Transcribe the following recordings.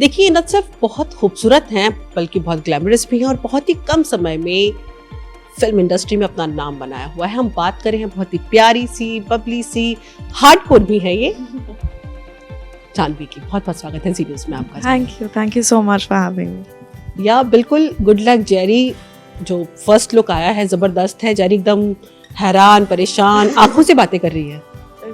देखिए, न सिर्फ बहुत खूबसूरत हैं बल्कि बहुत ग्लैमरस भी हैं और बहुत ही कम समय में फिल्म इंडस्ट्री में अपना नाम बनाया हुआ है। हम बात करें हैं बहुत ही प्यारी सी, बबली सी, हार्डकोर भी है ये जानवी की। बहुत बहुत स्वागत है जी न्यूज़ में आपका। Thank you so much for having me. या बिल्कुल, गुड लक जेरी। जो फर्स्ट लुक आया है जबरदस्त है। जेरी एकदम हैरान परेशान आंखों से बातें कर रही है।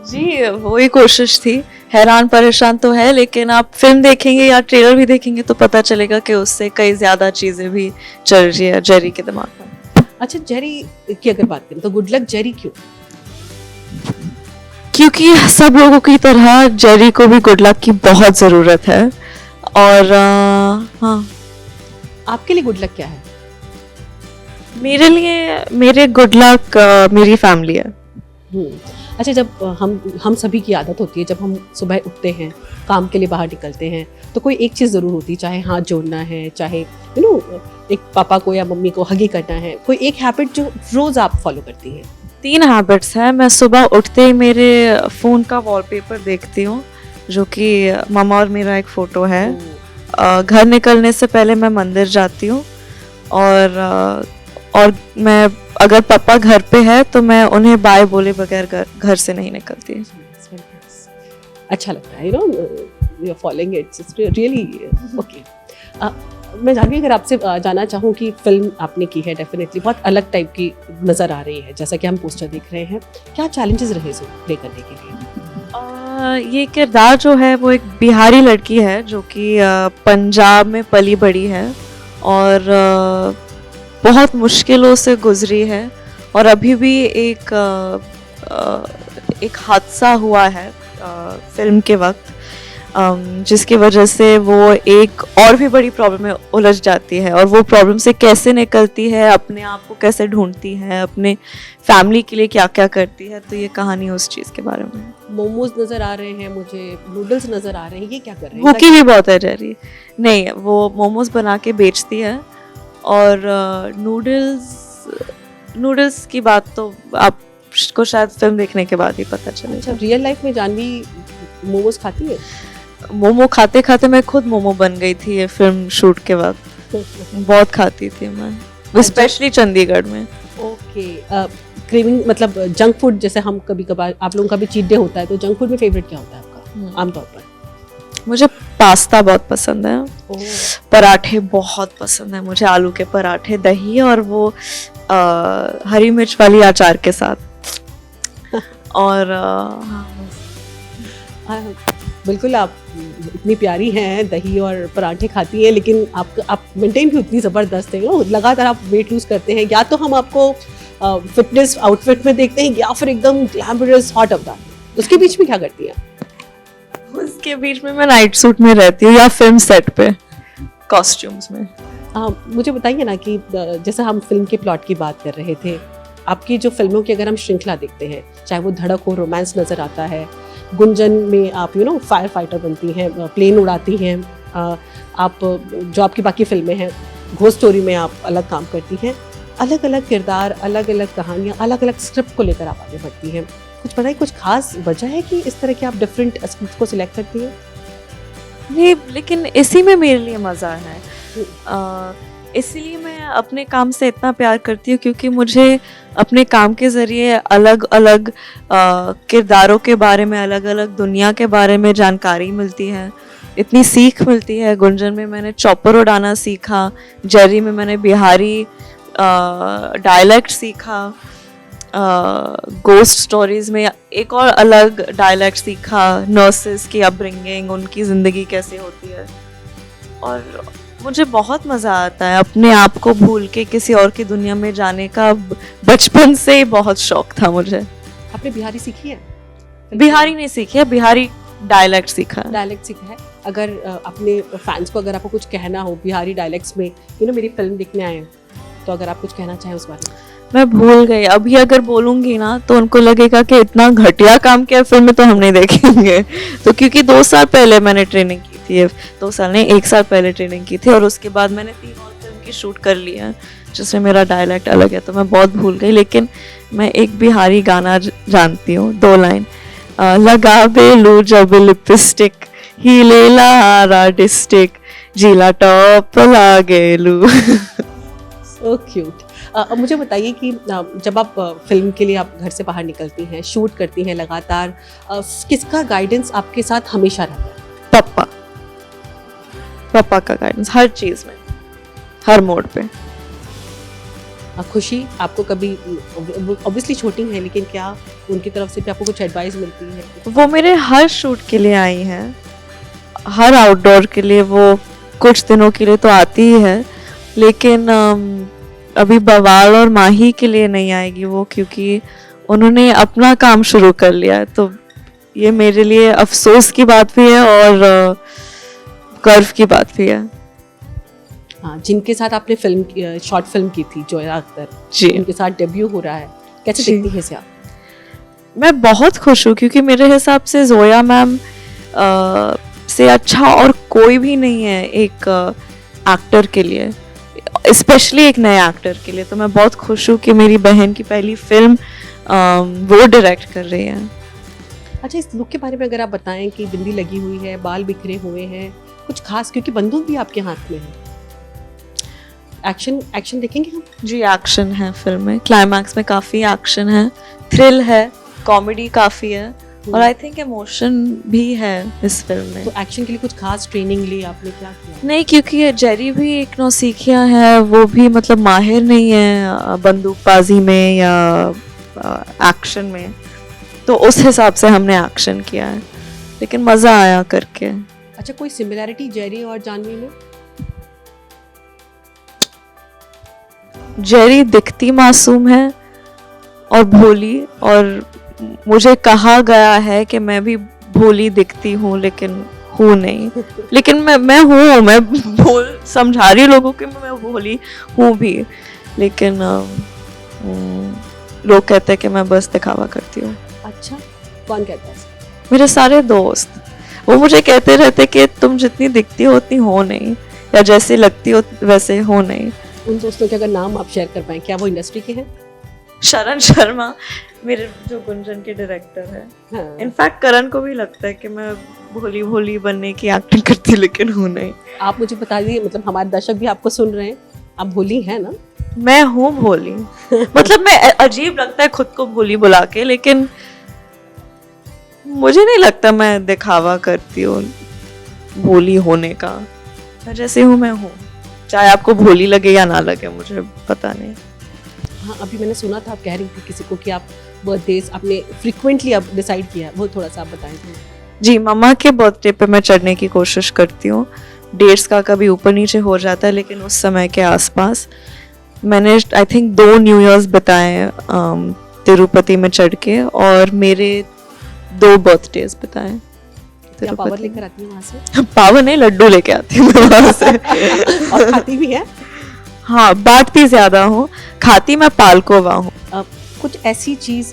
जी, वही कोशिश थी। हैरान परेशान तो है, लेकिन आप फिल्म देखेंगे या ट्रेलर भी देखेंगे तो पता चलेगा कि उससे कई ज्यादा चीजें भी चल रही है जेरी के दिमाग में। अच्छा, जेरी की अगर बात करें तो गुड लक जेरी क्यों? क्योंकि सब लोगों की तरह जेरी को भी गुड लक की बहुत जरूरत है। और हाँ, आपके लिए गुड लक क्या है? मेरे लिए मेरे गुड लक मेरी फैमिली है। अच्छा, जब हम सभी की आदत होती है, जब हम सुबह उठते हैं, काम के लिए बाहर निकलते हैं, तो कोई एक चीज़ ज़रूर होती है, चाहे हाथ जोड़ना है, चाहे एक पापा को या मम्मी को हगी करना है, कोई एक हैबिट जो रोज़ आप फॉलो करती हैं? 3 हैबिट्स हैं। मैं सुबह उठते ही मेरे फ़ोन का वॉलपेपर देखती हूँ, जो कि ममा और मेरा एक फ़ोटो है। घर निकलने से पहले मैं मंदिर जाती हूँ, और मैं अगर पापा घर पे है तो मैं उन्हें बाय बोले बगैर घर से नहीं निकलती। अच्छा लगता है, you are following it, it's really okay. मैं जानवी, अगर आपसे जानना चाहूँ कि फिल्म आपने की है, डेफिनेटली बहुत अलग टाइप की नज़र आ रही है, जैसा कि हम पोस्टर देख रहे हैं। क्या चैलेंजेस रहे इसको प्ले करने के लिए? ये किरदार जो है वो एक बिहारी लड़की है जो कि पंजाब में पली बड़ी है और बहुत मुश्किलों से गुजरी है। और अभी भी एक हादसा हुआ है फिल्म के वक्त, जिसकी वजह से वो एक और भी बड़ी प्रॉब्लम में उलझ जाती है, और वो प्रॉब्लम से कैसे निकलती है, अपने आप को कैसे ढूंढती है, अपने फैमिली के लिए क्या क्या करती है। तो ये कहानी उस चीज़ के बारे में। मोमोज नज़र आ रहे हैं मुझे, नूडल्स नज़र आ रहे हैं, ये क्या कर रहे हैं? भूखी भी बहुत है जेरी। नहीं, वो मोमोज बना के बेचती है, और नूडल्स की बात तो आपको शायद फिल्म देखने के बाद ही पता चले। अच्छा, रियल लाइफ में जानवी मोमोज खाती है? मोमो खाते खाते मैं खुद मोमो बन गई थी ये फिल्म शूट के वक्त। बहुत खाती थी मैं, स्पेशली चंडीगढ़ में। ओके, क्रेविंग मतलब जंक फूड, जैसे हम कभी कभार, आप लोगों का भी चीट डे होता है, तो जंक फूड में फेवरेट क्या होता है आपका आमतौर पर? मुझे पास्ता बहुत पसंद है, पराठे बहुत पसंद है मुझे, आलू के पराठे, दही और वो हरी मिर्च वाली अचार के साथ। और बिल्कुल, आप इतनी प्यारी हैं, दही और पराठे खाती हैं, लेकिन आप मेंटेन भी उतनी ज़बरदस्त है। लगातार आप वेट लूज़ करते हैं, या तो हम आपको फिटनेस आउटफिट में देखते हैं, या फिर एकदम ग्लैमरस हॉट अवतार। उसके बीच में क्या करती हैं? उसके बीच में मैं नाइट सूट में रहती हूँ, या फिल्म सेट पे कॉस्ट्यूम्स में। मुझे बताइए ना कि जैसे हम फिल्म के प्लॉट की बात कर रहे थे, आपकी जो फिल्मों की अगर हम श्रृंखला देखते हैं, चाहे वो धड़क हो, रोमांस नज़र आता है, गुंजन में आप फायर फाइटर बनती हैं, प्लेन उड़ाती हैं, आप जो आपकी बाकी फिल्में हैं, घोस्ट स्टोरी में आप अलग काम करती हैं। अलग अलग किरदार, अलग अलग कहानियाँ, अलग अलग स्क्रिप्ट को लेकर आप आगे बढ़ती हैं। कुछ बताइए, कुछ खास वजह है कि इस तरह के आप डिफरेंट स्क्रिप्ट को सिलेक्ट करती हैं? नहीं, लेकिन इसी में मेरे लिए मज़ा है। इसीलिए मैं अपने काम से इतना प्यार करती हूँ, क्योंकि मुझे अपने काम के ज़रिए अलग अलग किरदारों के बारे में, अलग अलग दुनिया के बारे में जानकारी मिलती है, इतनी सीख मिलती है। गुंजन में मैंने चॉपर उड़ाना सीखा, जेरी में मैंने बिहारी डायलेक्ट सीखा, गोस्ट स्टोरीज में एक और अलग डायलेक्ट सीखा, नर्सेस की अपब्रिंगिंग, उनकी ज़िंदगी कैसे होती है। और मुझे बहुत मज़ा आता है अपने आप को भूल के किसी और की दुनिया में जाने का। बचपन से ही बहुत शौक था मुझे। आपने बिहारी सीखी है? बिहारी नहीं सीखी है, बिहारी डायलेक्ट सीखा है। डायलेक्ट सीखा है। अगर अपने फैंस को अगर आपको कुछ कहना हो बिहारी डायलेक्ट्स में, मेरी फिल्म देखने आए हैं, तो अगर आप कुछ कहना चाहें उस बारे में? मैं भूल गई, अभी अगर बोलूंगी ना तो उनको लगेगा कि इतना घटिया काम किया फिल्म में, तो हम नहीं देखेंगे। तो क्योंकि 2 साल पहले मैंने ट्रेनिंग की थी, 2 साल नहीं 1 साल पहले ट्रेनिंग की थी, और उसके बाद मैंने 3 और फिल्म की शूट कर ली है जिसमें मेरा डायलेक्ट अलग है, तो मैं बहुत भूल गई। लेकिन मैं एक बिहारी गाना जानती हूँ, 2 लाइन। लगा बेलू जब लिपस्टिक हीलेला हारा डिस्टिक जिला टॉप लागेलू। So cute. मुझे बताइए कि जब आप फिल्म के लिए आप घर से बाहर निकलती हैं, शूट करती हैं लगातार, किसका गाइडेंस आपके साथ हमेशा रहता है? पापा का गाइडेंस हर चीज़ में, हर मोड पे। खुशी आपको कभी, ऑब्वियसली छोटी हैं, लेकिन क्या उनकी तरफ से भी आपको कुछ एडवाइस मिलती है? वो मेरे हर शूट के लिए आई हैं, हर आउटडोर के लिए वो कुछ दिनों के लिए तो आती ही है, लेकिन अभी बवाल और माही के लिए नहीं आएगी वो, क्योंकि उन्होंने अपना काम शुरू कर लिया है। तो ये मेरे लिए अफसोस की बात भी है और गर्व की बात भी है। हाँ, जिनके साथ आपने फिल्म, शॉर्ट फिल्म की थी, जोया अख्तर जी, उनके साथ डेब्यू हो रहा है, कैसे जी। देखती हैं इसे आप? मैं बहुत खुश हूँ, क्योंकि मेरे हिसाब से जोया मैम से अच्छा और कोई भी नहीं है एक एक्टर के लिए, स्पेशली एक नए एक्टर के लिए। तो मैं बहुत खुश हूँ कि मेरी बहन की पहली फिल्म वो डायरेक्ट कर रही है। अच्छा, इस लुक के बारे में अगर आप बताएं कि बिंदी लगी हुई है, बाल बिखरे हुए हैं, कुछ खास, क्योंकि बंदूक भी आपके हाथ में है। एक्शन देखेंगे हम? जी, एक्शन है फिल्म में, क्लाइमैक्स में काफ़ी एक्शन है, थ्रिल है, कॉमेडी काफ़ी है और आई थिंक इमोशन भी है इस फिल्म में। तो एक्शन के लिए कुछ खास ट्रेनिंग ली आपने, क्या किया? नहीं, क्योंकि ये जेरी भी एक नौसिखिया है, वो भी मतलब माहिर नहीं है बंदूकबाजी में या एक्शन में, तो उस हिसाब से हमने एक्शन किया है, लेकिन मज़ा आया करके। अच्छा, कोई सिमिलैरिटी जेरी और जानवी में? जेरी दिखती मासूम है और भोली, और मुझे कहा गया है कि मैं भी भोली दिखती हूँ, लेकिन हूँ नहीं। लेकिन मैं हूँ, मैं समझा रही हूँ लोगों को मैं भोली हूँ भी, लेकिन लोग कहते हैं कि मैं बस दिखावा करती हूँ। अच्छा, कौन कहता है? मेरे सारे दोस्त वो मुझे कहते रहते कि तुम जितनी दिखती हो उतनी हो नहीं, या जैसे लगती हो वैसे हो नहीं। उन दोस्तों के अगर नाम आप शेयर कर पाएं, क्या वो इंडस्ट्री के हैं? शरण शर्मा मेरे जो गुंजन के डायरेक्टर है। हाँ। इनफैक्ट करण को भी लगता है कि मैं भोली भोली बनने की एक्टिंग करती, लेकिन हूँ नहीं। आप मुझे बता दीजिए, मतलब हमारे दर्शक भी आपको सुन रहे हैं, आप भोली हैं ना? मैं हूँ भोली। मतलब मैं, अजीब लगता है खुद को भोली बुला के, लेकिन मुझे नहीं लगता मैं दिखावा करती हूँ भोली होने का। मैं जैसे हूँ मैं हूँ, चाहे आपको भोली लगे या ना लगे, मुझे पता नहीं। हाँ, अभी मैंने सुना था आप कह रही थी किसी को कि आप बर्थडेज आपने फ्रीक्वेंटली अब डिसाइड किया, वो थोड़ा सा आप बताएं तो। जी, मम्मा के बर्थडे पे मैं चढ़ने की कोशिश करती हूँ। डेट्स का कभी ऊपर नीचे हो जाता है, लेकिन उस समय के आसपास मैंने आई थिंक 2 न्यू ईयर्स बताए तिरुपति में चढ़ के, और मेरे 2 बर्थडेज बताए। क्या पावर लेकर आती है वहाँ से? पावर नहीं, लड्डू लेके आती हूँ वहाँ से। और खाती भी है? हाँ, बांटती ज्यादा हूँ, खाती मैं पालकोवा हूँ। कुछ ऐसी चीज़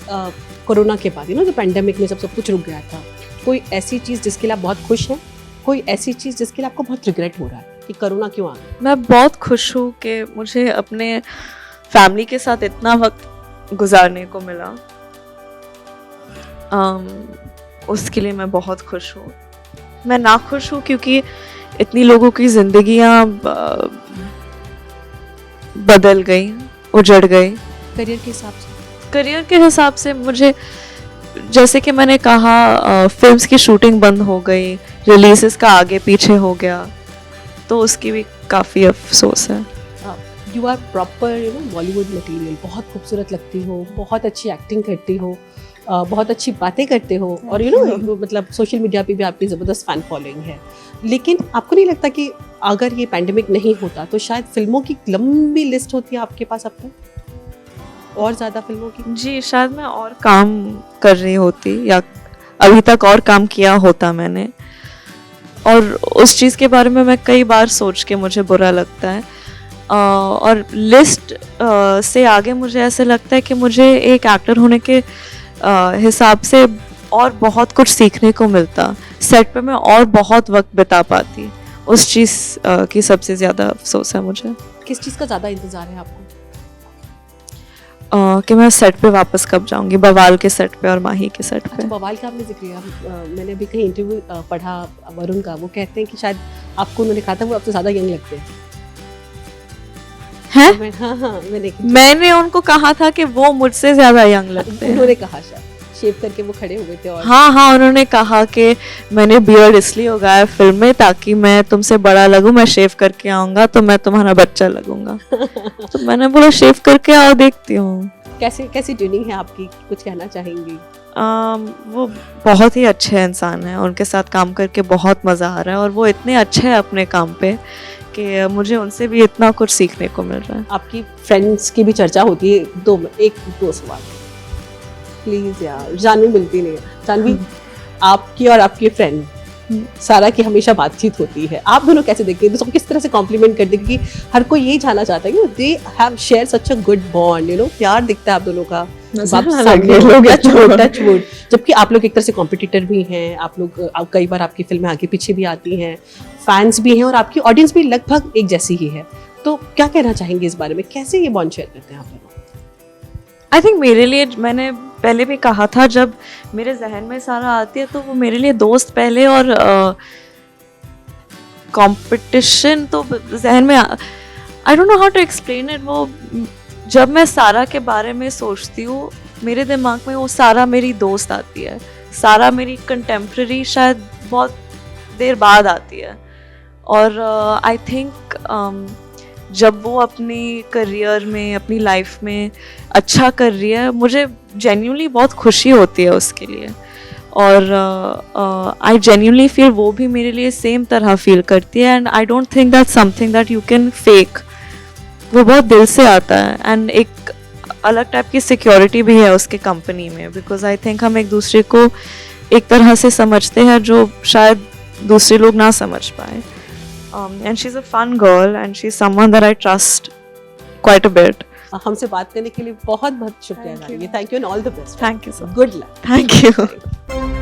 कोरोना के बाद, जो पैंडेमिक में जब सब कुछ रुक गया था, कोई ऐसी चीज़ जिसके लिए आप बहुत खुश हैं, कोई ऐसी चीज़ जिसके लिए आपको बहुत रिग्रेट हो रहा है कि कोरोना क्यों आ गया? मैं बहुत खुश हूँ कि मुझे अपने फैमिली के साथ इतना वक्त गुजारने को मिला, उसके लिए मैं बहुत खुश हूँ। मैं ना खुश हूँ क्योंकि इतनी लोगों की जिंदगियाँ बदल गई, उजड़ गई। करियर के हिसाब से? करियर के हिसाब से मुझे, जैसे कि मैंने कहा, फिल्म्स की शूटिंग बंद हो गई, रिलीजेस का आगे पीछे हो गया, तो उसकी भी काफ़ी अफसोस है। You are proper Bollywood material, बहुत खूबसूरत लगती हो, बहुत अच्छी एक्टिंग करती हो, बहुत अच्छी बातें करते हो, और मतलब सोशल मीडिया पे भी आपकी ज़बरदस्त फैन फॉलोइंग है। लेकिन आपको नहीं लगता कि अगर ये पैंडेमिक नहीं होता तो शायद फिल्मों की लंबी लिस्ट होती है आपके पास अब तक, और ज़्यादा फिल्मों की? जी, शायद मैं और काम कर रही होती, या अभी तक और काम किया होता मैंने, और उस चीज़ के बारे में मैं कई बार सोच के मुझे बुरा लगता है। और लिस्ट से आगे मुझे ऐसे लगता है कि मुझे एक एक्टर होने के हिसाब से और बहुत कुछ सीखने को मिलता, सेट पे मैं और बहुत वक्त बिता पाती, उस चीज़ की सबसे ज़्यादा अफसोस है मुझे। किस चीज़ का ज़्यादा इंतज़ार है आपको? कि मैं सेट पे वापस कब जाऊंगी, बवाल के सेट पे और माही के सेट पे। अच्छा, बवाल का आपने जिक्र किया, मैंने अभी कहीं इंटरव्यू पढ़ा वरुण का, वो कहते हैं कि शायद आपको उन्होंने कहा था वो आपसे ज़्यादा यंग लगते हैं। हैं? हाँ, मैंने उनको कहा था कि वो मुझसे ज्यादा यंग लगते हैं। उन्होंने कहा शायद शेव करके वो खड़े हुए थे और हाँ, उन्होंने कहा कि मैंने बियर्ड इसलिए उगाया फिल्म में ताकि मैं तुमसे बड़ा लगूं, मैं शेव करके आऊंगा तो मैं तुम्हारा बच्चा लगूंगा। तो मैंने बोला शेव करके आओ, देखती हूँ। कैसी ट्यूनिंग है आपकी, कुछ कहना चाहेंगी? वो बहुत ही अच्छे इंसान हैं, उनके साथ काम करके बहुत मज़ा आ रहा है और वो इतने अच्छे हैं अपने काम पे कि मुझे उनसे भी इतना कुछ सीखने को मिल रहा है। आपकी फ्रेंड्स की भी चर्चा होती है, एक दो सवाल प्लीज यार, जानवी मिलती नहीं है। जानवी, आपकी और आपके फ्रेंड सारा की हमेशा बातचीत होती है, आप दोनों कैसे देखते हैं, दूसरों को किस तरह से कॉम्प्लीमेंट करते हैं? क्योंकि हर कोई यही जानना चाहता है कि they have share such a good bond, you know, प्यार दिखता है आप दोनों का, टच वुड। जबकि आप लोग एक तरह से कॉम्पिटिटर भी हैं, आप लोग कई बार आपकी फिल्में आगे पीछे भी आती हैं, फैंस भी हैं और आपकी ऑडियंस भी लगभग एक जैसी ही है। तो क्या कहना चाहेंगे इस बारे में, कैसे ये बॉन्ड शेयर करते हैं आप लोग? आई थिंक मेरे लिए, मैंने पहले भी कहा था, जब मेरे जहन में सारा आती है तो वो मेरे लिए दोस्त पहले और कंपटीशन तो जहन में, I don't know how to explain it. वो जब मैं सारा के बारे में सोचती हूँ, मेरे दिमाग में वो सारा मेरी दोस्त आती है, सारा मेरी कंटेम्प्रेरी शायद बहुत देर बाद आती है। और आई थिंक जब वो अपनी करियर में, अपनी लाइफ में अच्छा कर रही है, मुझे जेन्युइनली बहुत खुशी होती है उसके लिए। और आई जेन्युइनली फील वो भी मेरे लिए सेम तरह फील करती है। And I don't think that something that you can fake, वो बहुत दिल से आता है। एंड एक अलग टाइप की सिक्योरिटी भी है उसके कंपनी में, बिकॉज आई थिंक हम एक दूसरे को एक तरह से समझते हैं जो शायद दूसरे लोग ना समझ पाए। And she's a fun girl and she's someone that I trust quite a bit. हमसे बात करने के लिए बहुत बहुत शुक्रिया। Thank you and all the best. Thank you so much. Good luck. Thank you.